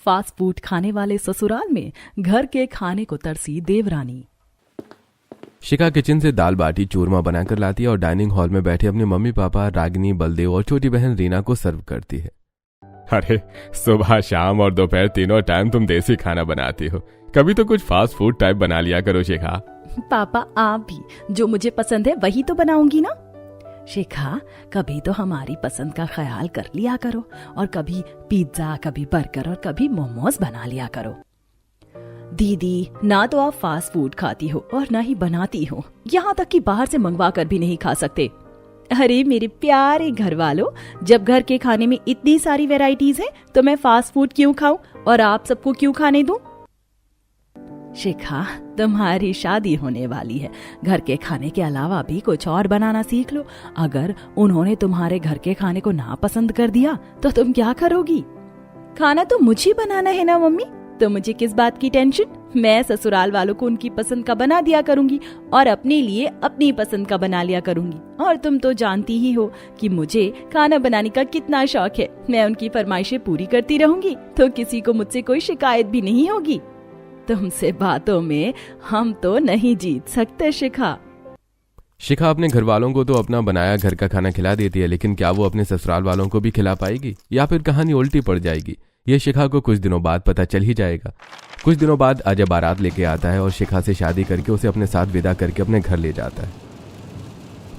Fast food खाने वाले ससुराल में घर के खाने को तरसी देवरानी। शिखा किचन से दाल बाटी चूरमा बनाकर लाती है और डाइनिंग हॉल में बैठे अपने मम्मी पापा रागिनी, बलदेव और छोटी बहन रीना को सर्व करती है। अरे सुबह शाम और दोपहर तीनों टाइम तुम देसी खाना बनाती हो, कभी तो कुछ फास्ट फूड टाइप बना लिया करो शिखा। पापा आप भी जो मुझे पसंद है वही तो बनाऊंगी ना। शिखा कभी तो हमारी पसंद का ख्याल कर लिया करो, और कभी पिज्जा, कभी बर्गर और कभी मोमोज बना लिया करो। दीदी ना तो आप फास्ट फूड खाती हो और ना ही बनाती हो, यहाँ तक कि बाहर से मंगवा कर भी नहीं खा सकते। अरे मेरे प्यारे घर वालों, जब घर के खाने में इतनी सारी वैरायटीज हैं तो मैं फास्ट फूड क्यों खाऊं और आप सबको क्यों खाने दूं? शिखा तुम्हारी शादी होने वाली है, घर के खाने के अलावा भी कुछ और बनाना सीख लो। अगर उन्होंने तुम्हारे घर के खाने को ना पसंद कर दिया तो तुम क्या करोगी? खाना तो मुझे बनाना है ना मम्मी, तो मुझे किस बात की टेंशन। मैं ससुराल वालों को उनकी पसंद का बना दिया करूंगी और अपने लिए अपनी पसंद का बना लिया करूंगी। और तुम तो जानती ही हो कि मुझे खाना बनाने का कितना शौक है। मैं उनकी फरमाइशें पूरी करती रहूंगी तो किसी को मुझसे कोई शिकायत भी नहीं होगी। तुमसे बातों में हम तो नहीं जीत सकते शिखा। शिखा अपने घर वालों को तो अपना बनाया घर का खाना खिला देती है, लेकिन क्या वो अपने ससुराल वालों को भी खिला पाएगी या फिर कहानी उल्टी पड़ जाएगी? ये शिखा को कुछ दिनों बाद पता चल ही जाएगा। कुछ दिनों बाद अजय बारात लेके आता है और शिखा से शादी करके उसे अपने साथ विदा करके अपने घर ले जाता है।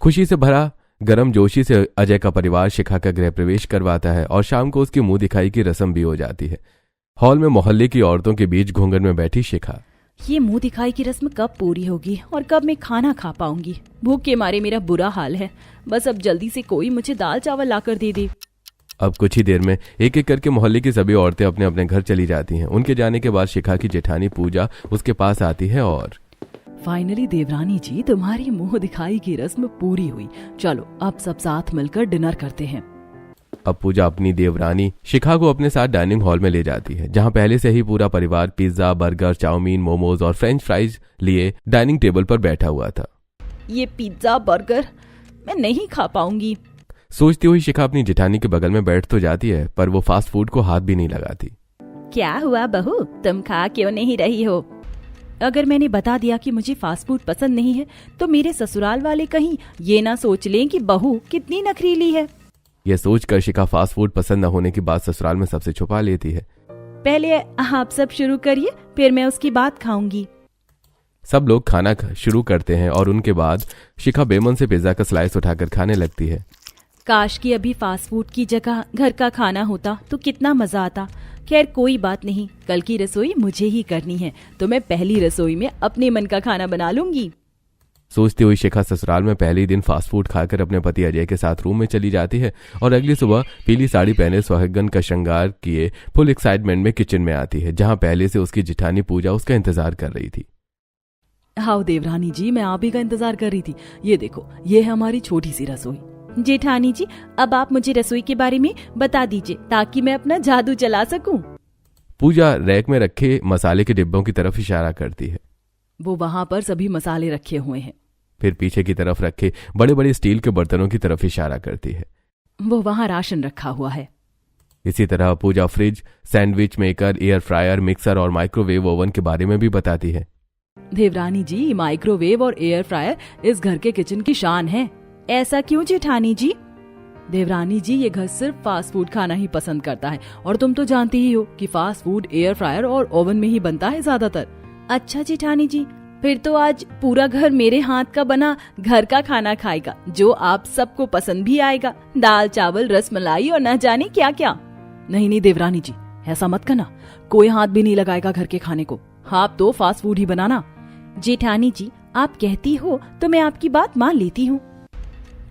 खुशी से भरा गर्मजोशी से अजय का परिवार शिखा का गृह प्रवेश करवाता है और शाम को उसकी मुंह दिखाई की रस्म भी हो जाती है। हॉल में मोहल्ले की औरतों के बीच घूंघट में बैठी शिखा। ये मुंह दिखाई की रस्म कब पूरी होगी और कब मैं खाना खा पाऊंगी? भूख के मारे मेरा बुरा हाल है। बस अब जल्दी से कोई मुझे दाल चावल लाकर दे दे। अब कुछ ही देर में एक एक करके मोहल्ले की सभी औरतें अपने अपने घर चली जाती हैं। उनके जाने के बाद शिखा की जेठानी पूजा उसके पास आती है और फाइनली देवरानी जी, तुम्हारी मुंह दिखाई की रस्म पूरी हुई। चलो अब सब साथ मिलकर डिनर करते हैं। अब पूजा अपनी देवरानी शिखा को अपने साथ डाइनिंग हॉल में ले जाती है, जहां पहले से ही पूरा परिवार पिज्जा, बर्गर, चाउमीन, मोमोज और फ्रेंच फ्राइज लिए डाइनिंग टेबल पर बैठा हुआ था। ये पिज्जा बर्गर मैं नहीं खा पाऊंगी, सोचती हुई शिखा अपनी जेठानी के बगल में बैठ तो जाती है, पर वो फास्ट फूड को हाथ भी नहीं लगाती। क्या हुआ बहू, तुम खा क्यों नहीं रही हो? अगर मैंने बता दिया कि मुझे फास्ट फूड पसंद नहीं है तो मेरे ससुराल वाले कहीं ये ना सोच लें कि बहू कितनी नखरीली है। यह सोचकर शिखा फास्ट फूड पसंद न होने की बात ससुराल में सबसे छुपा लेती है। पहले आप सब शुरू करिए, फिर मैं उसकी बात खाऊंगी। सब लोग खाना शुरू करते हैं और उनके बाद शिखा बेमन से पिज्जा का स्लाइस उठाकर खाने लगती है। काश कि अभी फास्ट फूड की जगह घर का खाना होता तो कितना मजा आता। खैर कोई बात नहीं, कल की रसोई मुझे ही करनी है तो मैं पहली रसोई में अपने मन का खाना बना लूंगी। सोचती हुई शिखा ससुराल में पहले दिन फास्ट फूड खाकर अपने पति अजय के साथ रूम में चली जाती है और अगली सुबह पीली साड़ी पहने सुहागन का श्रृंगार किए फुल एक्साइटमेंट में किचन में आती है, जहां पहले से उसकी जेठानी पूजा उसका इंतजार कर रही थी। हाँ देवरानी जी, मैं आप ही का इंतजार कर रही थी। ये देखो, ये है हमारी छोटी सी रसोई। जेठानी जी, अब आप मुझे रसोई के बारे में बता दीजिए ताकि मैं अपना जादू चला सकूं। पूजा रैक में रखे मसाले के डिब्बों की तरफ इशारा करती है। वो वहाँ पर सभी मसाले रखे हुए हैं। फिर पीछे की तरफ रखे बड़े बड़े स्टील के बर्तनों की तरफ इशारा करती है। वो वहाँ राशन रखा हुआ है। इसी तरह Puja fridge, sandwich maker, air fryer, mixer और माइक्रोवेव ओवन के बारे में भी बताती है। देवरानी जी, माइक्रोवेव और एयर फ्रायर इस घर के किचन की शान है। ऐसा क्यों जेठानी जी? देवरानी जी, ये घर सिर्फ फास्ट फूड खाना ही पसंद करता है और तुम तो जानती ही हो कि फास्ट फूड एयर फ्रायर और ओवन में ही बनता है ज्यादातर। अच्छा जेठानी जी, फिर तो आज पूरा घर मेरे हाथ का बना घर का खाना खाएगा जो आप सबको पसंद भी आएगा। दाल चावल, रसमलाई और न जाने क्या क्या। नहीं नहीं देवरानी जी, ऐसा मत करना। कोई हाथ भी नहीं लगाएगा घर के खाने को। आप तो फास्ट फूड ही बनाना। जेठानी जी, आप कहती हो तो मैं आपकी बात मान लेती हूँ।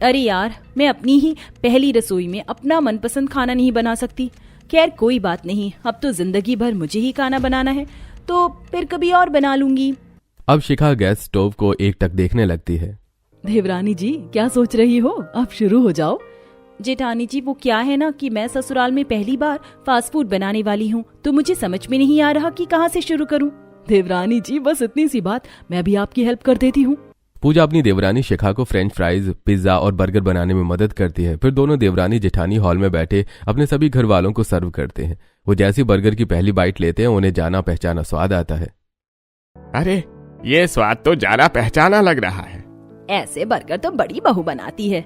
अरे यार, मैं अपनी ही पहली रसोई में अपना मनपसंद खाना नहीं बना सकती। खैर कोई बात नहीं, अब तो जिंदगी भर मुझे ही खाना बनाना है तो फिर कभी और बना लूंगी। अब शिखा गैस स्टोव को एकटक देखने लगती है। देवरानी जी, क्या सोच रही हो? अब शुरू हो जाओ। जेठानी जी, वो क्या है ना कि मैं ससुराल में पहली बार फास्ट फूड बनाने वाली हूँ तो मुझे समझ में नहीं आ रहा कि कहाँ से शुरू करूँ। देवरानी जी, बस इतनी सी बात, मैं भी आपकी हेल्प कर देती हूँ। पूजा अपनी देवरानी शिखा को फ्रेंच फ्राइज, पिज्जा और बर्गर बनाने में मदद करती है। फिर दोनों देवरानी जेठानी हॉल में बैठे अपने सभी घर वालों को सर्व करते हैं। वो जैसी बर्गर की पहली बाइट लेते हैं उन्हें जाना पहचाना स्वाद आता है। अरे ये स्वाद तो जाना पहचाना लग रहा है। ऐसे बर्गर तो बड़ी बहू बनाती है।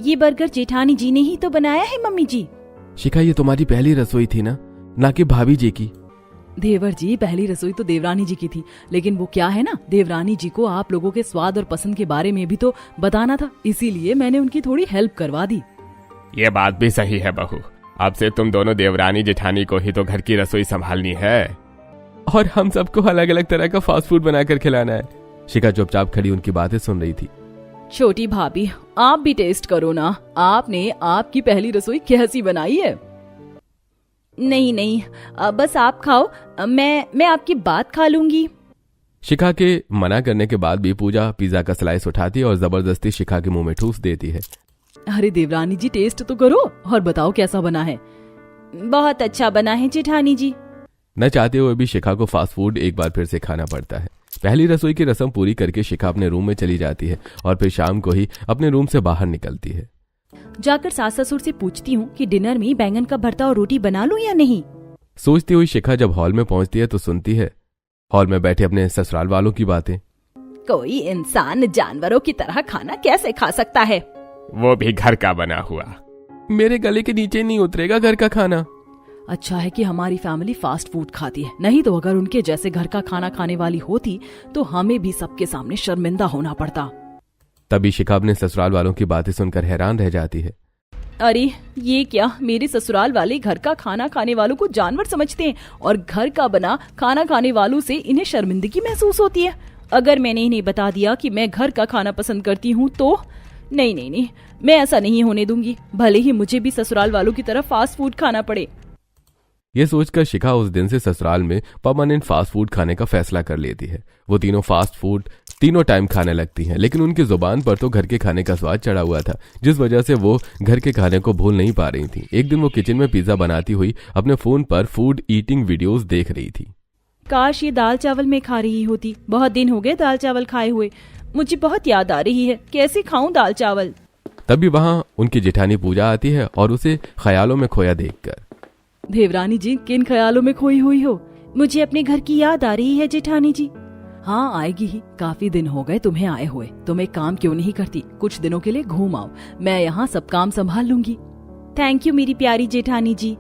ये बर्गर जेठानी जी ने ही तो बनाया है मम्मी जी। शिखा, ये तुम्हारी पहली रसोई थी ना कि भाभी जी की? देवर जी, पहली रसोई तो देवरानी जी की थी, लेकिन वो क्या है ना, देवरानी जी को आप लोगों के स्वाद और पसंद के बारे में भी तो बताना था, इसीलिए मैंने उनकी थोड़ी हेल्प करवा दी। ये बात भी सही है बहू, अब से तुम दोनों देवरानी जेठानी को ही तो घर की रसोई संभालनी है। और हम सबको अलग अलग तरह का फास्ट फूड बनाकर खिलाना है। शिखा चुपचाप खड़ी उनकी बातें सुन रही थी। छोटी भाभी, आप भी टेस्ट करो ना, आपने आपकी पहली रसोई कैसी बनाई है? नहीं नहीं, बस आप खाओ, मैं आपकी बात खा लूंगी। शिखा के मना करने के बाद भी पूजा पिज्जा का स्लाइस उठाती है और जबरदस्ती शिखा के मुंह में ठूस देती है। अरे देवरानी जी, टेस्ट तो करो और बताओ कैसा बना है। बहुत अच्छा बना है जेठानी जी। न चाहते हुए भी शिखा को फास्ट फूड एक बार फिर से खाना पड़ता है। पहली रसोई की रस्म पूरी करके शिखा अपने रूम में चली जाती है और फिर शाम को ही अपने रूम से बाहर निकलती है। जाकर सास ससुर से पूछती हूँ कि डिनर में बैंगन का भरता और रोटी बना लूं या नहीं। सोचती हुई शिखा जब हॉल में पहुंचती है तो सुनती है हॉल में बैठे अपने ससुराल वालों की बातें। कोई इंसान जानवरों की तरह खाना कैसे खा सकता है? वो भी घर का बना हुआ। मेरे गले के नीचे नहीं उतरेगा घर का खाना। अच्छा है कि हमारी फैमिली फास्ट फूड खाती है, नहीं तो अगर उनके जैसे घर का खाना खाने वाली होती तो हमें भी सबके सामने शर्मिंदा होना पड़ता। तभी शिखा अपने ससुराल वालों की बातें सुनकर हैरान रह जाती है। अरे ये क्या, मेरे ससुराल वाले घर का खाना खाने वालों को जानवर समझते हैं और घर का बना खाना खाने वालों से इन्हें शर्मिंदगी महसूस होती है। अगर मैंने इन्हें बता दिया कि मैं घर का खाना पसंद करती हूँ तो नहीं नहीं नहीं, मैं ऐसा नहीं होने दूंगी, भले ही मुझे भी ससुराल वालों की तरह फास्ट फूड खाना पड़े। ये सोचकर शिखा उस दिन से ससुराल में परमानेंट फास्ट फूड खाने का फैसला कर लेती है। वो तीनों फास्ट फूड तीनों टाइम खाने लगती हैं, लेकिन उनकी जुबान पर तो घर के खाने का स्वाद चढ़ा हुआ था, जिस वजह से वो घर के खाने को भूल नहीं पा रही थी। एक दिन वो किचन में पिज्जा बनाती हुई अपने फोन पर फूड ईटिंग वीडियोस देख रही थी। काश ये दाल चावल में खा रही होती, बहुत दिन हो गए दाल चावल खाए हुए, मुझे बहुत याद आ रही है, कैसे खाऊं दाल चावल। तभी वहां उनकी जेठानी पूजा आती है और उसे ख्यालों में खोया देखकर, देवरानी जी, किन ख्यालों में खोई हुई हो? मुझे अपने घर की याद आ रही है जेठानी जी। हाँ आएगी ही, काफी दिन हो गए तुम्हें आए हुए, तुम एक काम क्यों नहीं करती, कुछ दिनों के लिए घूम आओ, मैं यहाँ सब काम संभाल लूंगी। थैंक यू मेरी प्यारी जेठानी जी।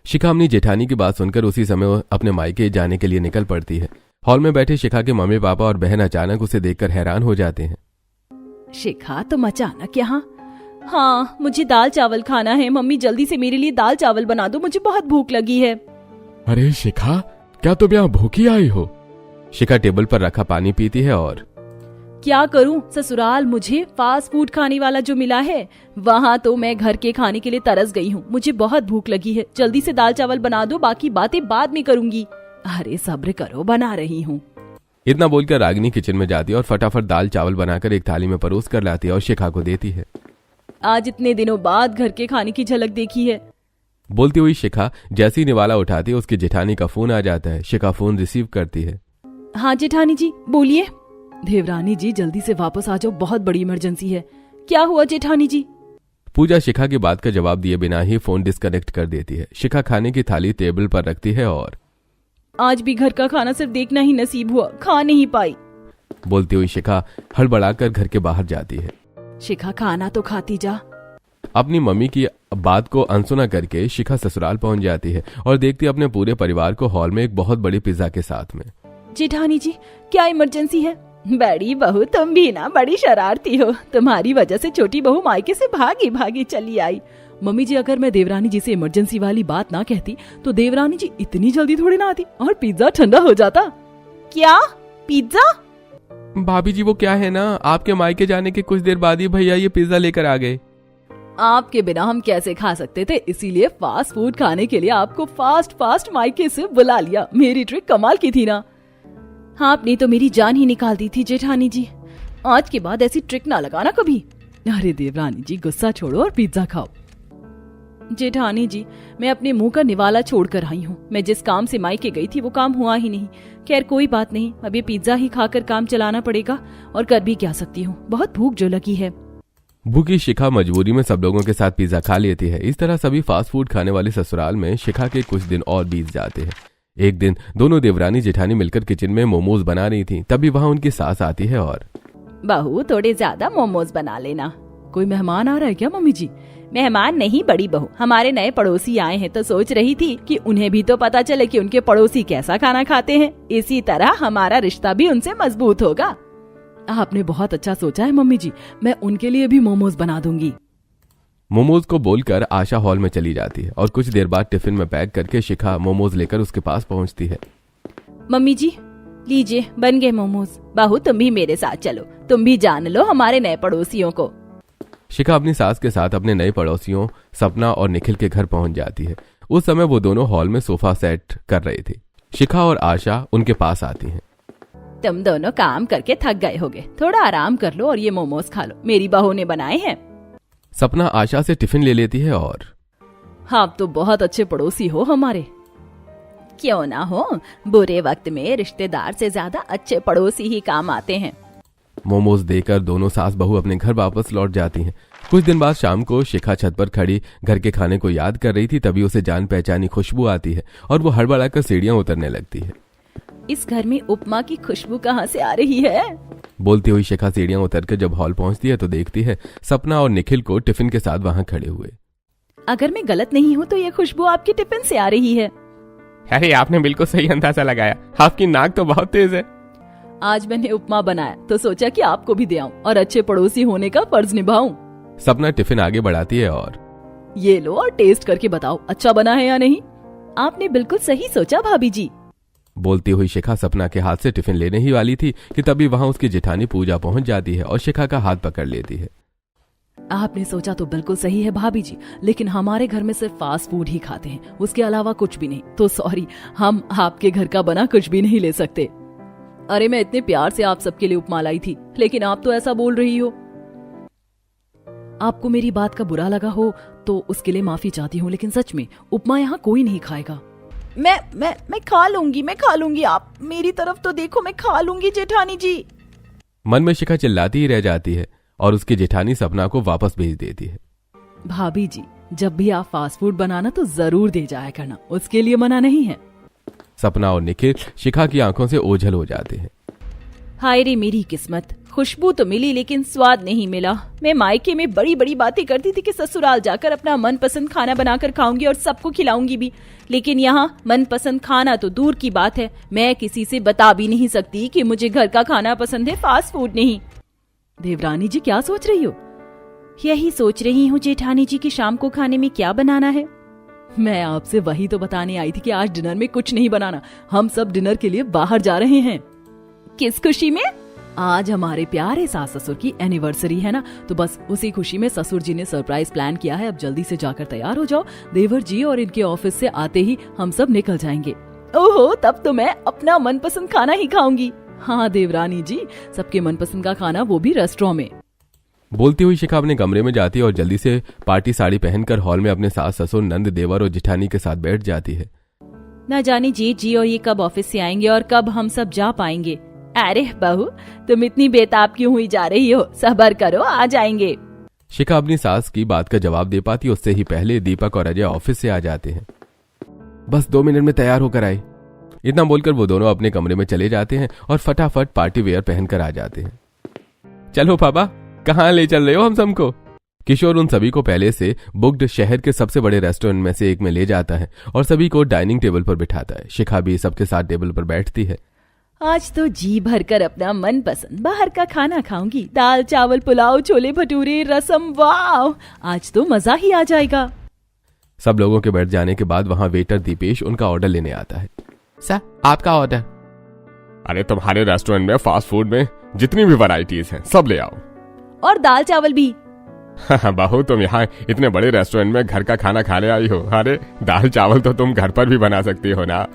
शिखा अपनी जेठानी की बात सुनकर उसी समय अपने मायके जाने के लिए निकल पड़ती है। हॉल में बैठे शिखा के मम्मी पापा और बहन अचानक उसे देखकर हैरान हो जाते हैं। शिखा, तुम अचानक यहाँ? हाँ, मुझे दाल चावल खाना है, मम्मी जल्दी से मेरे लिए दाल चावल बना दो, मुझे बहुत भूख लगी है। अरे शिखा, क्या तुम यहाँ भूखी आई हो? शिखा टेबल पर रखा पानी पीती है और क्या करूं, ससुराल मुझे फास्ट फूड खाने वाला जो मिला है, वहाँ तो मैं घर के खाने के लिए तरस गई हूँ, मुझे बहुत भूख लगी है, जल्दी से दाल चावल बना दो, बाकी बातें बाद में करूंगी। अरे सब्र करो, बना रही हूँ। इतना बोलकर रागिनी किचन में जाती है और फटाफट दाल चावल बनाकर एक थाली में परोस कर लाती है और शिखा को देती है। आज इतने दिनों बाद घर के खाने की झलक देखी है। बोलती हुई शिखा जैसे ही निवाला उठाती है उसकी जेठानी का फोन आ जाता है। शिखा फोन रिसीव करती है। हाँ जेठानी जी, बोलिए। देवरानी जी जल्दी से वापस आ जाओ, बहुत बड़ी इमरजेंसी है। क्या हुआ जेठानी जी? पूजा शिखा की बात का जवाब दिए बिना ही फोन डिस्कनेक्ट कर देती है। शिखा खाने की थाली टेबल पर रखती है और आज भी घर का खाना सिर्फ देखना ही नसीब हुआ, खा नहीं पाई। बोलती हुई शिखा हड़बड़ाकर घर के बाहर जाती है। शिखा, खाना तो खाती जा। अपनी मम्मी की बात को अनसुना करके शिखा ससुराल पहुंच जाती है और देखती अपने पूरे परिवार को हॉल में एक बहुत बड़ी पिज्जा के साथ में। जेठानी जी, क्या इमरजेंसी है? बड़ी बहू, तुम भी ना बड़ी शरारती हो, तुम्हारी वजह से छोटी बहू मायके से भागी भागी चली आई। मम्मी जी, अगर मैं देवरानी जी से इमरजेंसी वाली बात ना कहती तो देवरानी जी इतनी जल्दी थोड़ी ना आती और पिज्जा ठंडा हो जाता। क्या पिज्जा? भाभी जी, वो क्या है ना, आपके मायके जाने के कुछ देर बाद ही भैया ये पिज्जा लेकर आ गए। आपके बिना हम कैसे खा सकते थे, इसीलिए फास्ट फूड खाने के लिए आपको फास्ट मायके से बुला लिया। मेरी ट्रिक कमाल की थी ना। हाँ, आपने तो मेरी जान ही निकाल दी थी जेठानी जी, आज के बाद ऐसी ट्रिक ना लगाना कभी। अरे देवरानी जी, गुस्सा छोड़ो और पिज्जा खाओ। जेठानी जी, मैं अपने मुंह का निवाला छोड़ कर आई हूँ, मैं जिस काम से मायके गई थी वो काम हुआ ही नहीं। खैर कोई बात नहीं, अब ये पिज्जा ही खाकर काम चलाना पड़ेगा और कर भी क्या सकती हूँ, बहुत भूख जो लगी है। भूखी शिखा मजबूरी में सब लोगों के साथ पिज्जा खा लेती है। इस तरह सभी फास्ट फूड खाने वाले ससुराल में शिखा के कुछ दिन और बीत जाते हैं। एक दिन दोनों देवरानी जेठानी मिलकर किचन में मोमोज बना रही थी। तभी वहां उनकी सास आती है और बहू थोड़े ज्यादा मोमोज बना लेना। कोई मेहमान आ रहा है क्या मम्मी जी? मेहमान नहीं बड़ी बहू, हमारे नए पड़ोसी आए हैं तो सोच रही थी कि उन्हें भी तो पता चले कि उनके पड़ोसी कैसा खाना खाते हैं। इसी तरह हमारा रिश्ता भी उनसे मजबूत होगा। आपने बहुत अच्छा सोचा है मम्मी जी, मैं उनके लिए भी मोमोज बना दूंगी। मोमोज को बोलकर आशा हॉल में चली जाती है और कुछ देर बाद टिफिन में पैक करके शिखा मोमोज लेकर उसके पास पहुंचती है। मम्मी जी लीजिए, बन गए मोमोज। बहू तुम भी मेरे साथ चलो, तुम भी जान लो हमारे नए पड़ोसियों को। शिखा अपनी सास के साथ अपने नए पड़ोसियों सपना और निखिल के घर पहुंच जाती है। उस समय वो दोनों हॉल में सोफा सेट कर रहे थे। शिखा और आशा उनके पास आती हैं। तुम दोनों काम करके थक गए होगे, थोड़ा आराम कर लो और ये मोमोज खा लो, मेरी बहू ने बनाए हैं। सपना आशा से टिफिन ले लेती है और आप तो बहुत अच्छे पड़ोसी हो हमारे। क्यों ना हो, बुरे वक्त में रिश्तेदार से ज्यादा अच्छे पड़ोसी ही काम आते हैं। मोमोज देकर दोनों सास बहू अपने घर वापस लौट जाती हैं। कुछ दिन बाद शाम को शिखा छत पर खड़ी घर के खाने को याद कर रही थी। तभी उसे जान पहचानी खुशबू आती है और वो हड़बड़ाकर सीढ़ियां उतरने लगती है। इस घर में उपमा की खुशबू कहाँ से आ रही है? बोलती हुई शिखा सीढ़ियां उतरकर जब हॉल पहुंचती है तो देखती है सपना और निखिल को टिफिन के साथ वहां खड़े हुए। अगर मैं गलत नहीं हूँ तो ये खुशबू आपकी टिफिन से आ रही है। अरे आपने बिल्कुल सही अंदाजा लगाया, आपकी नाक तो बहुत तेज है। आज मैंने उपमा बनाया तो सोचा कि आपको भी दे आऊं और अच्छे पड़ोसी होने का फर्ज निभाऊं। सपना टिफिन आगे बढ़ाती है और ये लो और टेस्ट करके बताओ अच्छा बना है या नहीं। आपने बिल्कुल सही सोचा भाभी जी। बोलती हुई शिखा सपना के हाथ से टिफिन लेने ही वाली थी कि तभी वहां उसकी जेठानी पूजा पहुंच जाती है और शिखा का हाथ पकड़ लेती है। आपने सोचा तो बिल्कुल सही है भाभी जी, लेकिन हमारे घर में सिर्फ फास्ट फूड ही खाते हैं, उसके अलावा कुछ भी नहीं। तो सॉरी, हम आपके घर का बना कुछ भी नहीं ले सकते। अरे मैं इतने प्यार से आप सबके लिए उपमा लाई थी, लेकिन आप तो ऐसा बोल रही हो। आपको मेरी बात का बुरा लगा हो तो उसके लिए माफी चाहती हूँ, लेकिन सच में उपमा यहाँ कोई नहीं खाएगा। मैं खा लूंगी। आप मेरी तरफ तो देखो, मैं खा लूंगी जेठानी जी। मन में शिखा चिल्लाती ही रह जाती है और उसकी जेठानी सपना को वापस भेज देती है। भाभी जी जब भी आप फास्ट फूड बनाना तो जरूर दे जाया करना, उसके लिए मना नहीं है। सपना और निखिल शिखा की आंखों से ओझल हो जाते हैं। हाय रे मेरी किस्मत, खुशबू तो मिली लेकिन स्वाद नहीं मिला। मैं मायके में बड़ी बड़ी बातें करती थी कि ससुराल जाकर अपना मनपसंद खाना बनाकर खाऊंगी और सबको खिलाऊंगी भी, लेकिन यहाँ मनपसंद खाना तो दूर की बात है, मैं किसी से बता भी नहीं सकती कि मुझे घर का खाना पसंद है, फास्ट फूड नहीं। देवरानी जी क्या सोच रही हो? यही सोच रही हूँ जेठानी जी की शाम को खाने में क्या बनाना है। मैं आपसे वही तो बताने आई थी कि आज डिनर में कुछ नहीं बनाना, हम सब डिनर के लिए बाहर जा रहे हैं। किस खुशी में? आज हमारे प्यारे सास ससुर की एनिवर्सरी है ना, तो बस उसी खुशी में ससुर जी ने सरप्राइज प्लान किया है। अब जल्दी से जाकर तैयार हो जाओ, देवर जी और इनके ऑफिस से आते ही हम सब निकल जाएंगे। ओहो, तब तो मैं अपना मनपसंद खाना ही खाऊंगी। हाँ देवरानी जी, सबके मनपसंद का खाना, वो भी रेस्टोरेंट में। बोलती हुई शिखा अपने कमरे में जाती है और जल्दी से पार्टी साड़ी पहनकर हॉल में अपने सास ससुर नंद देवर और जेठानी के साथ बैठ जाती है। न जाने जेठ जी और ये कब ऑफिस से आएंगे और कब हम सब जा पाएंगे। अरे बहू तुम इतनी बेताब क्यों हुई जा रही हो, सब्र करो, आ जाएंगे। शिखा अपनी सास की बात का जवाब दे पाती उससे ही पहले दीपक और अजय ऑफिस से आ जाते हैं। बस 2 मिनट में तैयार होकर आए, इतना बोलकर वो दोनों अपने कमरे में चले जाते हैं और फटाफट पार्टी वेयर पहनकर आ जाते हैं। चलो पापा, कहाँ ले चल रहे हो हम सबको? किशोर उन सभी को पहले से बुक्ड शहर के सबसे बड़े रेस्टोरेंट में से एक में ले जाता है और सभी को डाइनिंग टेबल पर बिठाता है। शिखा भी सबके साथ टेबल पर बैठती है। आज तो जी भरकर अपना मनपसंद बाहर का खाना खाऊंगी, दाल चावल पुलाव छोले भटूरे रसम, वाह आज तो मजा ही आ जाएगा। सब लोगों के बैठ जाने के बाद वहां वेटर दीपेश उनका ऑर्डर लेने आता है। सर आपका ऑर्डर। अरे तुम्हारे रेस्टोरेंट में फास्ट फूड में जितनी भी वैरायटीज हैं सब ले आओ। और दाल चावल भी। बहू तुम यहाँ इतने बड़े रेस्टोरेंट में घर का खाना खाने आई हो, अरे दाल चावल तो तुम घर पर भी बना सकती हो ना।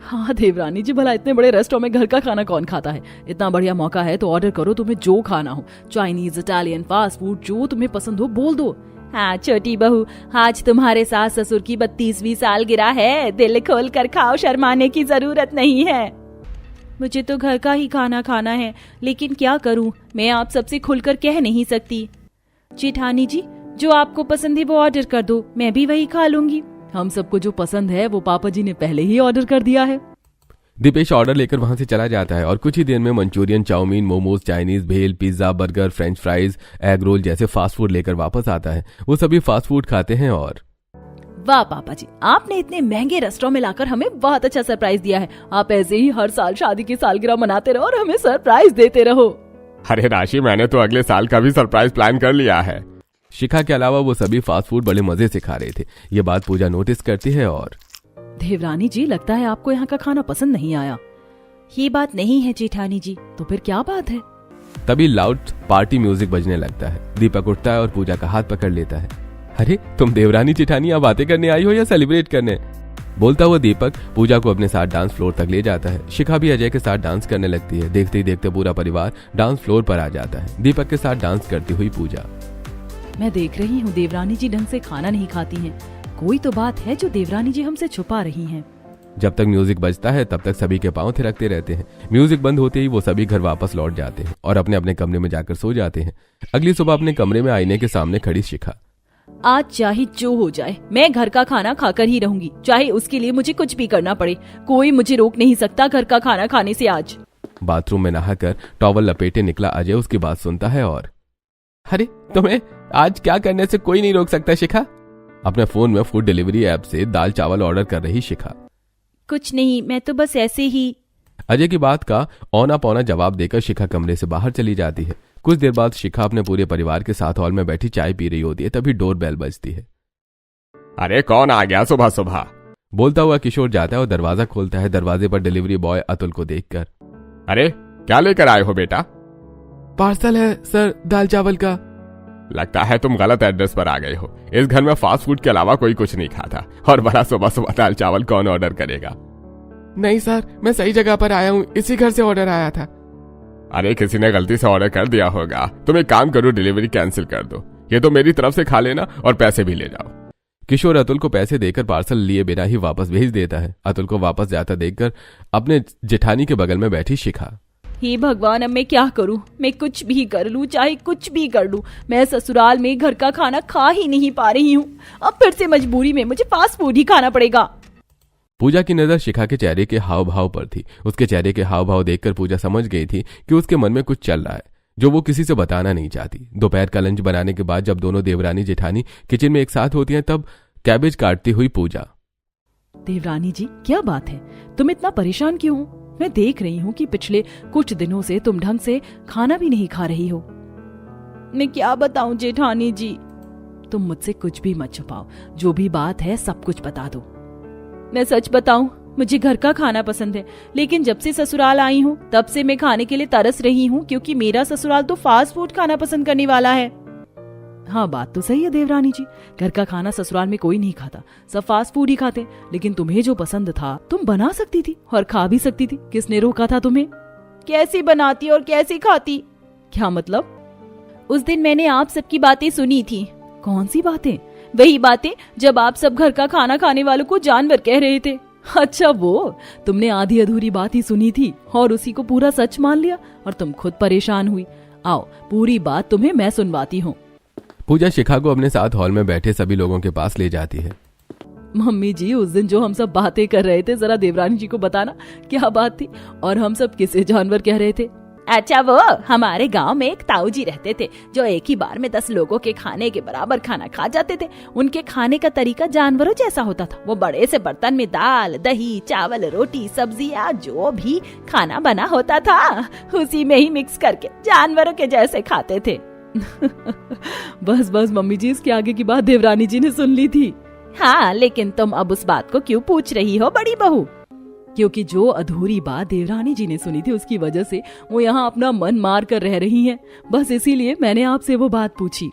हाँ देवरानी जी, भला इतने बड़े रेस्टोरेंट में घर का खाना कौन खाता है? इतना बढ़िया मौका है तो ऑर्डर करो, तुम्हें जो खाना हो, चाइनीज इटालियन फास्ट फूड जो तुम्हें पसंद हो बोल दो। हाँ छोटी बहू, आज तुम्हारे सास ससुर की 32वीं सालगिरह है, दिल खोल कर खाओ, शर्माने की जरूरत नहीं है। मुझे तो घर का ही खाना खाना है, लेकिन क्या करूं, मैं आप सबसे खुलकर कह नहीं सकती। जेठानी जी, जो आपको पसंद है वो ऑर्डर कर दो, मैं भी वही खा लूंगी। हम सबको जो पसंद है वो पापा जी ने पहले ही ऑर्डर कर दिया है। दीपेश ऑर्डर लेकर वहां से चला जाता है और कुछ ही देर में मंचूरियन, चाउमीन, मोमोज, चाइनीज, भेल, pizza, burger, French fries, egg roll जैसे फास्ट फूड लेकर वापस आता है। वो सभी फास्ट फूड खाते हैं और वाह पापा जी, आपने इतने महंगे रेस्टोरेंट में लाकर हमें बहुत अच्छा सरप्राइज दिया है। आप ऐसे ही हर साल शादी की सालगिरह मनाते रहो और हमें सरप्राइज देते रहो। अरे राशि, मैंने तो अगले साल का भी सरप्राइज प्लान कर लिया है। शिखा के अलावा वो सभी फास्ट फूड बड़े मजे से खा रहे थे। ये बात पूजा नोटिस करती है और देवरानी जी, लगता है आपको यहाँ का खाना पसंद नहीं आया। ये बात नहीं है जेठानी जी, तो फिर क्या बात है? तभी लाउड पार्टी म्यूजिक बजने लगता है। दीपक उठता है और पूजा का हाथ पकड़ लेता है। अरे तुम देवरानी जेठानी अब बातें करने आई हो या सेलिब्रेट करने? बोलता हुआ दीपक पूजा को अपने साथ डांस फ्लोर तक ले जाता है। शिखा भी अजय के साथ डांस करने लगती है। देखते ही देखते पूरा परिवार डांस फ्लोर पर आ जाता है। दीपक के साथ डांस करती हुई पूजा। मैं देख रही हूँ देवरानी जी ढंग से खाना नहीं खाती हैं। कोई तो बात है जो देवरानी जी हमसे छुपा रही हैं। जब तक म्यूजिक बजता है तब तक सभी के पांव थिरकते रहते हैं। म्यूजिक बंद होते ही वो सभी घर वापस लौट जाते हैं और अपने अपने कमरे में जाकर सो जाते हैं। अगली सुबह अपने कमरे में आईने के सामने खड़ी शिखा। आज चाहे जो हो जाए, मैं घर का खाना खाकर ही रहूंगी, चाहे उसके लिए मुझे कुछ भी करना पड़े। कोई मुझे रोक नहीं सकता घर का खाना खाने से। आज बाथरूम में नहाकर टॉवल लपेटे निकला अजय उसकी बात सुनता है और अरे तुम्हें आज क्या करने से कोई नहीं रोक सकता शिखा। अपने फोन में फूड डिलीवरी ऐप से दाल चावल ऑर्डर कर रही शिखा। कुछ नहीं, मैं तो बस ऐसे ही। अजय की बात का औना पौना जवाब देकर शिखा कमरे से बाहर चली जाती है। कुछ देर बाद शिखा अपने पूरे परिवार के साथ हॉल में बैठी चाय पी रही होती है। तभी डोर बेल बजती है। अरे कौन आ गया सुबह सुबह? बोलता हुआ किशोर जाता है और दरवाजा खोलता है। दरवाजे पर डिलीवरी बॉय अतुल को देखकर, अरे क्या लेकर आए हो बेटा? पार्सल है सर, दाल चावल का। लगता है तुम गलत एड्रेस पर आ गए हो। इस घर में फास्ट फूड के अलावा कोई कुछ नहीं खाता, और बड़ा सुबह सुबह दाल चावल कौन ऑर्डर करेगा? नहीं सर, मैं सही जगह पर आया हूँ, इसी घर से ऑर्डर आया था। अरे किसी ने गलती से ऑर्डर कर दिया होगा। तुम एक काम करो, डिलीवरी कैंसिल कर दो। ये तो मेरी तरफ से खा लेना और पैसे भी ले जाओ। किशोर अतुल को पैसे देकर पार्सल लिए बिना ही वापस भेज देता है। अतुल को वापस जाता देखकर अपने जेठानी के बगल में बैठी शिखा। हे भगवान, अब मैं क्या करूं? मैं कुछ भी कर लूं, चाहे कुछ भी कर लूं, मैं ससुराल में घर का खाना खा ही नहीं पा रही हूं। अब फिर से मजबूरी में मुझे फास्ट फूड ही खाना पड़ेगा। पूजा की नजर शिखा के चेहरे के हाव भाव पर थी। उसके चेहरे के हाव भाव देखकर पूजा समझ गई थी कि उसके मन में कुछ चल रहा है जो वो किसी से बताना नहीं चाहती। दोपहर का लंच बनाने के बाद जब दोनों देवरानी जेठानी किचन में एक साथ होती हैं तब कैबेज काटती हुई पूजा। देवरानी जी, क्या बात है? तुम इतना परेशान क्यों हो? मैं देख रही हूँ कि पिछले कुछ दिनों से तुम ढंग से खाना भी नहीं खा रही हो। मैं क्या बताऊं जेठानी जी? तुम मुझसे कुछ भी मत छुपाओ, जो भी बात है सब कुछ बता दो। मैं सच बताऊं, मुझे घर का खाना पसंद है, लेकिन जब से ससुराल आई हूँ तब से मैं खाने के लिए तरस रही हूँ, क्योंकि मेरा ससुराल तो फास्ट फूड खाना पसंद करने वाला है। हाँ, बात तो सही है देवरानी जी, घर का खाना ससुराल में कोई नहीं खाता, सब फास्ट फूड ही खाते। लेकिन तुम्हें जो पसंद था तुम बना सकती थी और खा भी सकती थी। किसने रोका था तुम्हें? कैसी बनाती और कैसी खाती? क्या मतलब? उस दिन मैंने आप सबकी बातें सुनी थी। कौन सी बातें? वही बातें जब आप सब घर का खाना खाने वालों को जानवर कह रहे थे। अच्छा, वो तुमने आधी अधूरी बात ही सुनी थी और उसी को पूरा सच मान लिया और तुम खुद परेशान हुई। आओ, पूरी बात तुम्हें मैं सुनवाती हूँ। पूजा शिखा को अपने साथ हॉल में बैठे सभी लोगों के पास ले जाती है। मम्मी जी, उस दिन जो हम सब बातें कर रहे थे, जरा देवरानी जी को बताना क्या बात थी और हम सब किसे जानवर कह रहे थे? अच्छा, वो हमारे गांव में एक ताऊ जी रहते थे जो एक ही बार में 10 लोगों के खाने के बराबर खाना खा जाते थे। उनके खाने का तरीका जानवरों जैसा होता था। वो बड़े से बर्तन में दाल, दही, चावल, रोटी, सब्जियां, जो भी खाना बना होता था उसी में ही मिक्स करके जानवरों के जैसे खाते थे। बस बस मम्मी जी, इसके आगे की बात देवरानी जी ने सुन ली थी। हाँ, लेकिन तुम अब उस बात को क्यों पूछ रही हो बड़ी बहू? क्योंकि जो अधूरी बात देवरानी जी ने सुनी थी उसकी वजह से वो यहाँ अपना मन मार कर रह रही हैं। बस इसीलिए मैंने आपसे वो बात पूछी।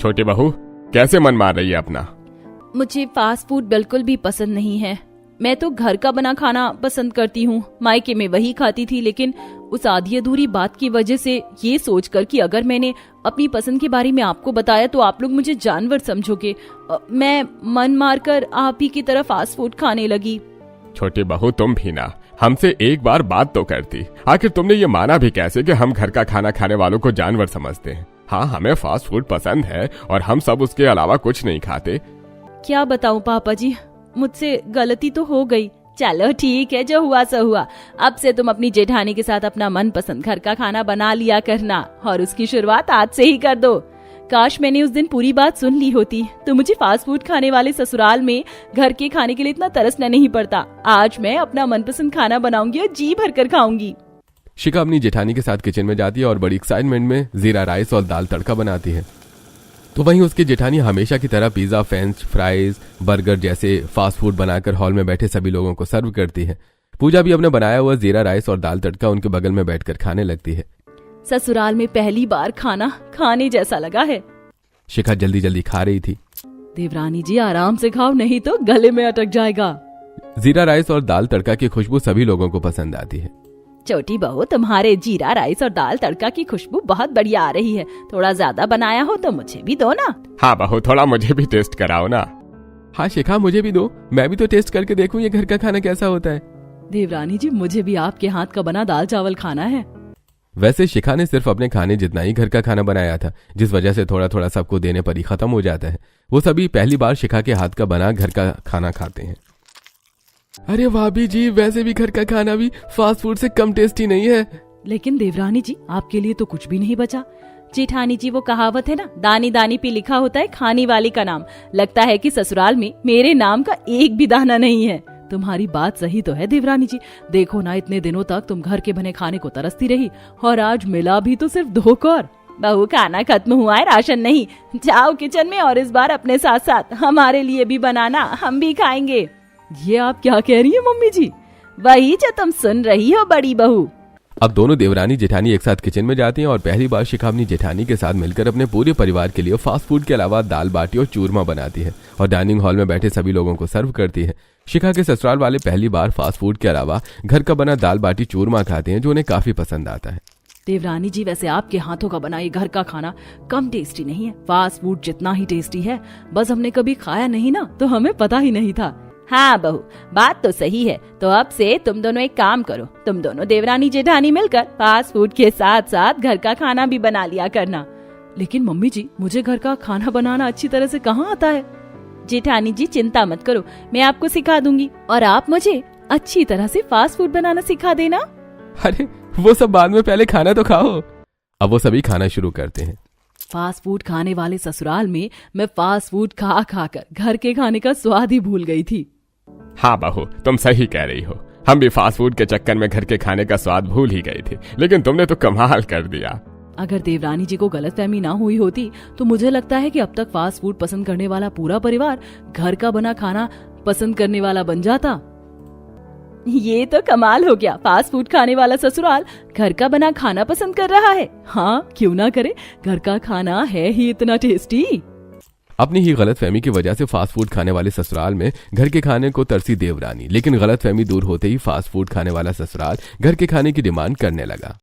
छोटी बहू, कैसे मन मार रही है अपना? मुझे फास्ट फूड बिल्कुल भी पसंद नहीं है। मैं तो घर का बना खाना पसंद करती हूँ। मायके में वही खाती थी, लेकिन उस आधी अधूरी बात की वजह से ये सोचकर कि अगर मैंने अपनी पसंद के बारे में आपको बताया तो आप लोग मुझे जानवर समझोगे, मैं मन मारकर आप ही की तरफ फास्ट फूड खाने लगी। छोटी बहू, तुम भी ना हमसे एक बार बात तो करती। आखिर तुमने ये माना भी कैसे कि हम घर का खाना खाने वालों को जानवर समझते हैं? हाँ, हमें फास्ट फूड पसंद है और हम सब उसके अलावा कुछ नहीं खाते। क्या बताऊं पापा जी, मुझसे गलती तो हो गई। चलो ठीक है, जो हुआ सो हुआ। अब से तुम अपनी जेठानी के साथ अपना मनपसंद घर का खाना बना लिया करना और उसकी शुरुआत आज से ही कर दो। काश मैंने उस दिन पूरी बात सुन ली होती तो मुझे फास्ट फूड खाने वाले ससुराल में घर के खाने के लिए इतना तरसना नहीं पड़ता। आज मैं अपना मनपसंद खाना बनाऊंगी और जी भर कर खाऊंगी। शिखा अपनी जेठानी के साथ किचन में जाती है और बड़ी एक्साइटमेंट में जीरा राइस और दाल तड़का बनाती है। तो वहीं उसकी जेठानी हमेशा की तरह पिज्जा, फ्रेंच फ्राइज, बर्गर जैसे फास्ट फूड बनाकर हॉल में बैठे सभी लोगों को सर्व करती है। पूजा भी अपने बनाया हुआ जीरा राइस और दाल तड़का उनके बगल में बैठकर खाने लगती है। ससुराल में पहली बार खाना खाने जैसा लगा है। शिखा जल्दी जल्दी खा रही थी। देवरानी जी आराम से खाओ, नहीं तो गले में अटक जाएगा। जीरा राइस और दाल तड़का की खुशबू सभी लोगों को पसंद आती है। छोटी बहू, तुम्हारे जीरा राइस और दाल तड़का की खुशबू बहुत बढ़िया आ रही है। थोड़ा ज्यादा बनाया हो तो मुझे भी दो ना। हाँ बहू, थोड़ा मुझे भी टेस्ट कराओ ना। हाँ शिखा, मुझे भी दो, मैं भी तो टेस्ट करके देखूं ये घर का खाना कैसा होता है। देवरानी जी, मुझे भी आपके हाथ का बना दाल चावल खाना है। वैसे शिखा ने सिर्फ अपने खाने जितना ही घर का खाना बनाया था, जिस वजह से थोड़ा थोड़ा सबको देने पर ही खत्म हो जाता है। वो सभी पहली बार शिखा के हाथ का बना घर का खाना खाते हैं। अरे भाभी जी, वैसे भी घर का खाना भी फास्ट फूड से कम टेस्टी नहीं है। लेकिन देवरानी जी, आपके लिए तो कुछ भी नहीं बचा। जेठानी जी, वो कहावत है ना, दानी दानी पे लिखा होता है खाने वाली का नाम। लगता है कि ससुराल में मेरे नाम का एक भी दाना नहीं है। तुम्हारी बात सही तो है देवरानी जी। देखो ना, इतने दिनों तक तुम घर के बने खाने को तरसती रही और आज मिला भी तो सिर्फ धोकर। बहू, खाना खत्म हुआ है, राशन नहीं। जाओ किचन में और इस बार अपने साथ साथ हमारे लिए भी बनाना, हम भी खाएंगे। ये आप क्या कह रही है मम्मी जी? वही जो तुम सुन रही हो बड़ी बहू। अब दोनों देवरानी जेठानी एक साथ किचन में जाती हैं और पहली बार शिखा अपनी जेठानी के साथ मिलकर अपने पूरे परिवार के लिए फास्ट फूड के अलावा दाल बाटी और चूरमा बनाती है और डाइनिंग हॉल में बैठे सभी लोगों को सर्व करती है। शिखा के ससुराल वाले पहली बार फास्ट फूड के अलावा घर का बना दाल बाटी चूरमा खाते हैं, जो उन्हें काफी पसंद आता है। देवरानी जी, वैसे आपके हाथों का बना ये घर का खाना कम टेस्टी नहीं है, फास्ट फूड जितना ही टेस्टी है। बस हमने कभी खाया नहीं ना, तो हमें पता ही नहीं था। हाँ बहू, बात तो सही है। तो अब से तुम दोनों एक काम करो, तुम दोनों देवरानी जेठानी मिलकर फास्ट फूड के साथ साथ घर का खाना भी बना लिया करना। लेकिन मम्मी जी, मुझे घर का खाना बनाना अच्छी तरह से कहाँ आता है? जेठानी जी, चिंता मत करो, मैं आपको सिखा दूंगी और आप मुझे अच्छी तरह से फास्ट फूड बनाना सिखा देना। अरे वो सब बाद में, पहले खाना तो खाओ। अब वो सभी खाना शुरू करते हैं। फास्ट फूड खाने वाले ससुराल में मैं फास्ट फूड खा खाकर घर के खाने का स्वाद ही भूल गई थी। हाँ बहू, तुम सही कह रही हो। हम भी फास्ट फूड के चक्कर में घर के खाने का स्वाद भूल ही गए थे, लेकिन तुमने तो कमाल कर दिया। अगर देवरानी जी को गलतफहमी ना हुई होती तो मुझे लगता है कि अब तक फास्ट फूड पसंद करने वाला पूरा परिवार घर का बना खाना पसंद करने वाला बन जाता। ये तो कमाल हो गया, फास्ट फूड खाने वाला ससुराल घर का बना खाना पसंद कर रहा है। हाँ, क्यों ना करे, घर का खाना है ही इतना टेस्टी। अपनी ही गलतफहमी की वजह से फास्ट फूड खाने वाले ससुराल में घर के खाने को तरसी देवरानी, लेकिन गलतफहमी दूर होते ही फास्ट फूड खाने वाला ससुराल घर के खाने की डिमांड करने लगा।